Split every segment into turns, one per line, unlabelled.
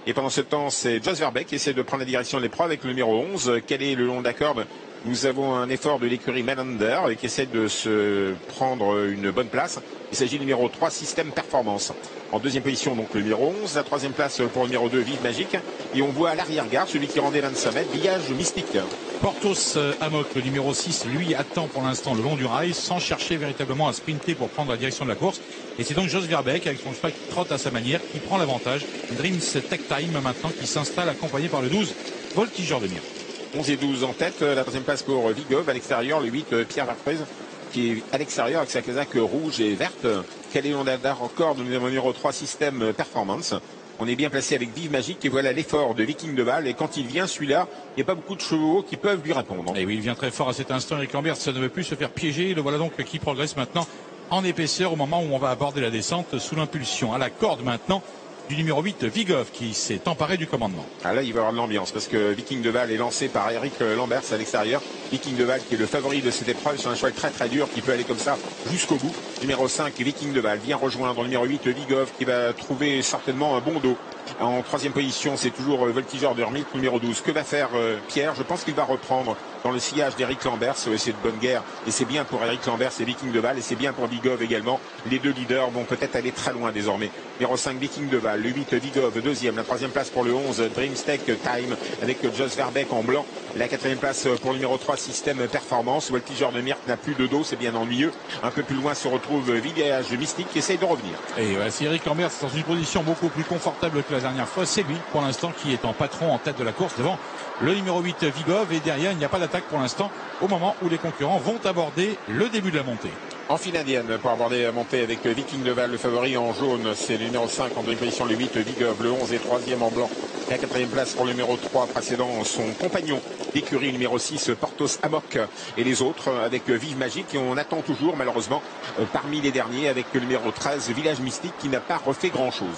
Et pendant ce temps, c'est Jos Verbeek qui essaie de prendre la direction de l'épreuve avec le numéro 11. Quel est le long de la corde? Nous avons un effort de l'écurie Melander qui essaie de se prendre une bonne place. Il s'agit du numéro 3, Système Performance. En deuxième position, donc le numéro 11. La troisième place pour le numéro 2, Vive Magique. Et on voit à l'arrière-garde celui qui rendait 25 mètres, Village Mystique.
Porthos Amok, le numéro 6, lui attend pour l'instant le long du rail sans chercher véritablement à sprinter pour prendre la direction de la course. Et c'est donc Jos Verbeek avec son cheval qui trotte à sa manière qui prend l'avantage. Dreams Tech Time maintenant qui s'installe accompagné par le 12, Voltigeur de Mire.
11 et 12 en tête. La troisième place pour Vigov. À l'extérieur, le 8, Pierre Verfrez, qui est à l'extérieur avec sa casaque rouge et verte. Quel est le encore de numéro 3, Système Performance. On est bien placé avec Vive Magique et voilà l'effort de Viking de Val. Et quand il vient, celui-là, il n'y a pas beaucoup de chevaux qui peuvent lui répondre.
Et oui, il vient très fort à cet instant. Eric Lambert, ça ne veut plus se faire piéger. Le voilà donc qui progresse maintenant en épaisseur au moment où on va aborder la descente sous l'impulsion. À la corde maintenant du numéro 8, Vigov, qui s'est emparé du commandement.
Ah là, il va y avoir de l'ambiance parce que Viking de Val est lancé par Eric Lambert à l'extérieur. Viking de Val qui est le favori de cette épreuve sur un cheval très très dur qui peut aller comme ça jusqu'au bout. Numéro 5, Viking de Val vient rejoindre le numéro 8, Vigov, qui va trouver certainement un bon dos. En troisième position, c'est toujours Voltigeur de Hermite, numéro 12. Que va faire Pierre? Je pense qu'il va reprendre dans le sillage d'Eric Lambert. C'est de bonne guerre et c'est bien pour Eric Lambert, c'est Viking de Val et c'est bien pour Vigov également. Les deux leaders vont peut-être aller très loin désormais. Numéro 5, Viking de Val, le 8, Vigov, deuxième. La troisième place pour le 11, Dreams Tech Time avec Jos Verbeek en blanc. La quatrième place pour le numéro 3, Système Performance. Voltigeur de Mire n'a plus de dos, c'est bien ennuyeux. Un peu plus loin se retrouve Village Mystique qui essaye de revenir.
Et voilà, si Eric Lambert est dans une position beaucoup plus confortable que la dernière fois, c'est lui pour l'instant qui est en patron en tête de la course devant le numéro 8 Vigov et derrière il n'y a pas d'attaque pour l'instant au moment où les concurrents vont aborder le début de la montée.
En file indienne pour aborder la montée avec Viking de Val, le favori en jaune, c'est le numéro 5 en deuxième position, le 8 Vigov, le 11 et troisième en blanc. La quatrième place pour le numéro 3 précédent son compagnon d'écurie numéro 6 Porthos Amok et les autres avec Vive Magique et on attend toujours malheureusement parmi les derniers avec le numéro 13 Village Mystique qui n'a pas refait grand chose.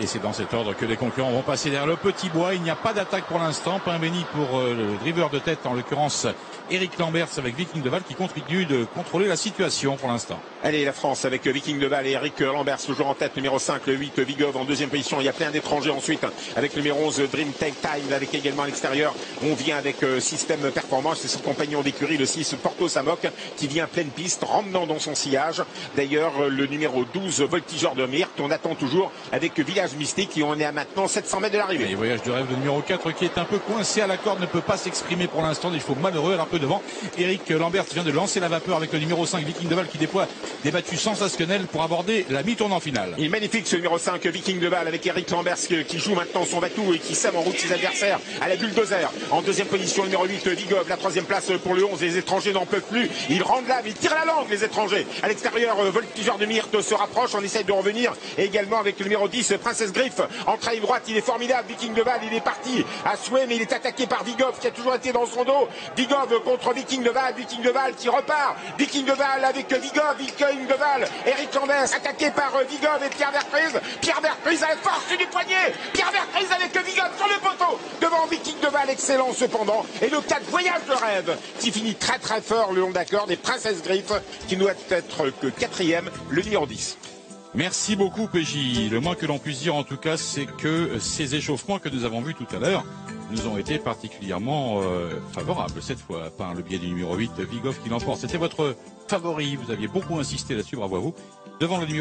Et c'est dans cet ordre que les concurrents vont passer derrière le petit bois. Il n'y a pas d'attaque pour l'instant. Pain béni pour le driver de tête, en l'occurrence Eric Lambert avec Viking de Val qui continue de contrôler la situation pour l'instant.
Allez, la France avec Viking de Val et Eric Lambert toujours en tête, numéro 5, le 8 Vigov en deuxième position. Il y a plein d'étrangers ensuite avec le numéro 11 Dream Tech Time avec également à l'extérieur. On vient avec Système Performance, c'est son compagnon d'écurie, le 6 Porthos Amok qui vient pleine piste, ramenant dans son sillage. D'ailleurs, le numéro 12 Voltigeur de Mire qu'on attend toujours avec Village Mystique et on est à maintenant 700 mètres de l'arrivée.
Et voyage de rêve, le numéro 4 qui est un peu coincé à la corde, ne peut pas s'exprimer pour l'instant. Il faut malheureux, un peu devant. Eric Lambert vient de lancer la vapeur avec le numéro 5 Viking de Val qui déploie des battues sensationnelles pour aborder la mi-tournant finale.
Il est magnifique ce numéro 5 Viking de Val avec Eric Lambert qui joue maintenant son batou et qui sème en route ses adversaires à la bulldozer. En deuxième position, numéro 8 Vigov, la troisième place pour le 11. Les étrangers n'en peuvent plus. Ils rendent l'âme, ils tirent la langue les étrangers. À l'extérieur, Voltigeur de Mire se rapproche, on essaye de revenir. Et également avec le numéro 10 Princesse Griffe. En train droite, il est formidable. Viking de Val, il est parti à souhait, mais il est attaqué par Vigov qui a toujours été dans son dos. Vigov contre Viking de Val. Viking de Val qui repart. Viking de Val avec Vigov. Viking de Val. Eric Lambert attaqué par Vigov et Pierre Verfrez. Pierre Verfrez à la force du poignet. Pierre Verfrez avec Vigov sur le poteau. Devant Viking de Val, excellent cependant. Et le 4 Voyage de rêve qui finit très très fort le long d'accord des Princesses Griffe qui doit être que quatrième, le numéro 10.
Merci beaucoup PJ. Le moins que l'on puisse dire en tout cas, c'est que ces échauffements que nous avons vus tout à l'heure nous ont été particulièrement favorables cette fois, par le biais du numéro 8 Vigov qui l'emporte. C'était votre favori, vous aviez beaucoup insisté là-dessus, bravo à vous. Devant le numéro